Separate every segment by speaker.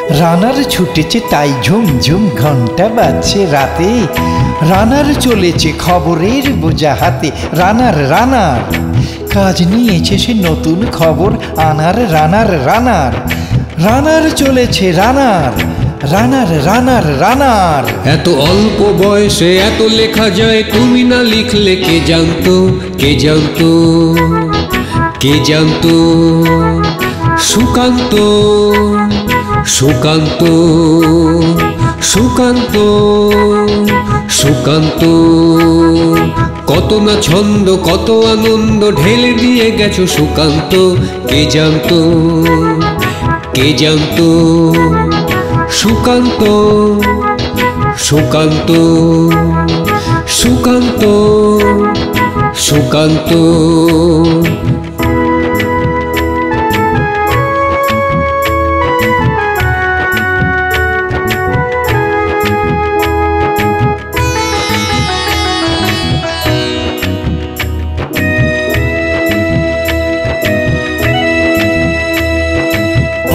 Speaker 1: রানার ছুটেছে তাই ঝুমঝুম ঘন্টা বাজছে রাতে, রানার চলেছে খবরের বোঝা হাতে। রানার রানার কাজ নিয়েছে সে নতুন খবর আনার। রানার রানার রানার চলেছে রানার, রানার রানার রানার।
Speaker 2: এত অল্প বয়সে এত লেখা যায়, তুমি না লিখলে কে জানতো, কে জানতো, কে জানতো। সুকান্ত, সুকান্ত, সুকান্ত, সুকান্ত। কত না ছন্দ কত আনন্দ ঢেলে দিয়ে গেছো সুকান্ত। কে জানতো, কে জানতো। সুকান্ত, সুকান্ত, সুকান্ত, সুকান্ত।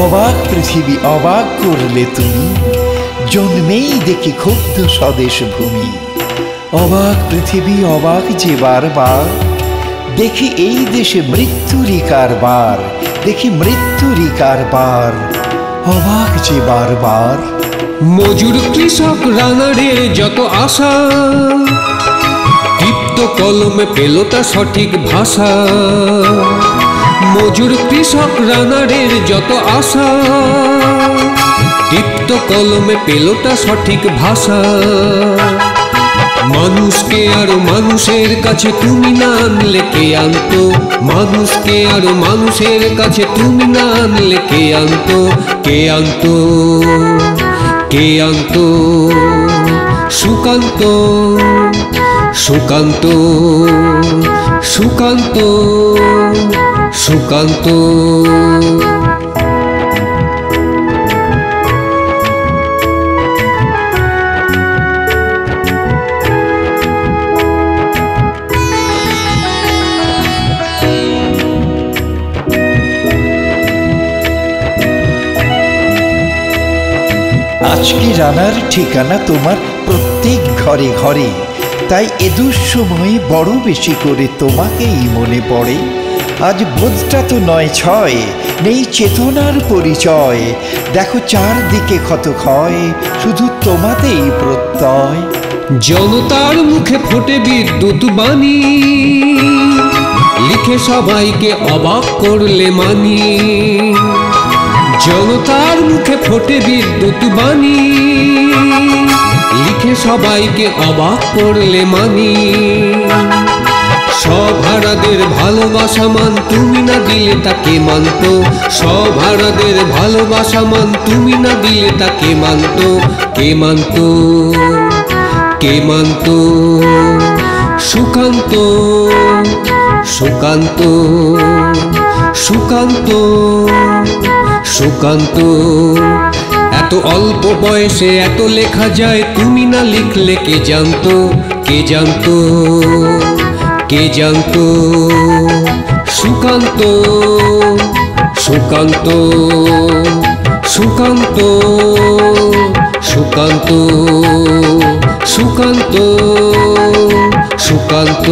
Speaker 1: অবাক পৃথিবী অবাক করলে তুমি, জন্মেই দেখি ক্ষুব্ধ স্বদেশ ভূমি। অবাক পৃথিবী অবাক যে বারবার, দেখি এই দেশে মৃত্যুরই কারবার, দেখি মৃত্যুরই কারবার। অবাক যে বারবার।
Speaker 2: মজুর কৃষক রানারের যত আশা, দীপ্ত কলমে পেল তা সঠিক ভাষা। মজুর কৃষক রানারের যত আশা, দীপ্ত কলমে পেল তা সঠিক ভাষা। মানুষকে আরো মানুষের কাছে তুমি না আনলে কে আনতো, মানুষকে আরো মানুষের কাছে তুমি না আনলে কে আনতো, কে আনতো, কে আনতো। সুকান্ত, সুকান্ত, সুকান্ত, সুকান্ত।
Speaker 1: আজকে রানার ঠিকানা তোমার প্রত্যেক ঘরে ঘরে, তাই এ দুঃসময়ে বড় বেশি করে তোমাকেই মনে পড়ে। আজ বোধটা তো নয় ছয়, নেই চেতনার পরিচয়। দেখো চারদিকে ক্ষত ক্ষয়, শুধু তোমাতেই প্রত্যয়।
Speaker 2: জনতার মুখে ফোটে বিদ্যুৎ বাণী, লিখে সবাইকে অবাক করলে মানি। জনতার মুখে ফোটে বিদ্যুৎ বাণী, লিখে সবাইকে অবাক করলে মানি। সব হারাদের ভালোবাসা মান তুমি না দিলে তাকে মানতো, সব হারাদের ভালোবাসা মান তুমি না দিলে তাকে মানতো, কে মানতো, কে মানতো। সুকান্ত, সুকান্ত, সুকান্ত, সুকান্ত। এত অল্প বয়সে এত লেখা যায়, তুমি না লিখলে কে জানতো, কে জানতো, কে জানতো। সুকান্ত, সুকান্ত, সুকান্ত, সুকান্ত, সুকান্ত, সুকান্ত।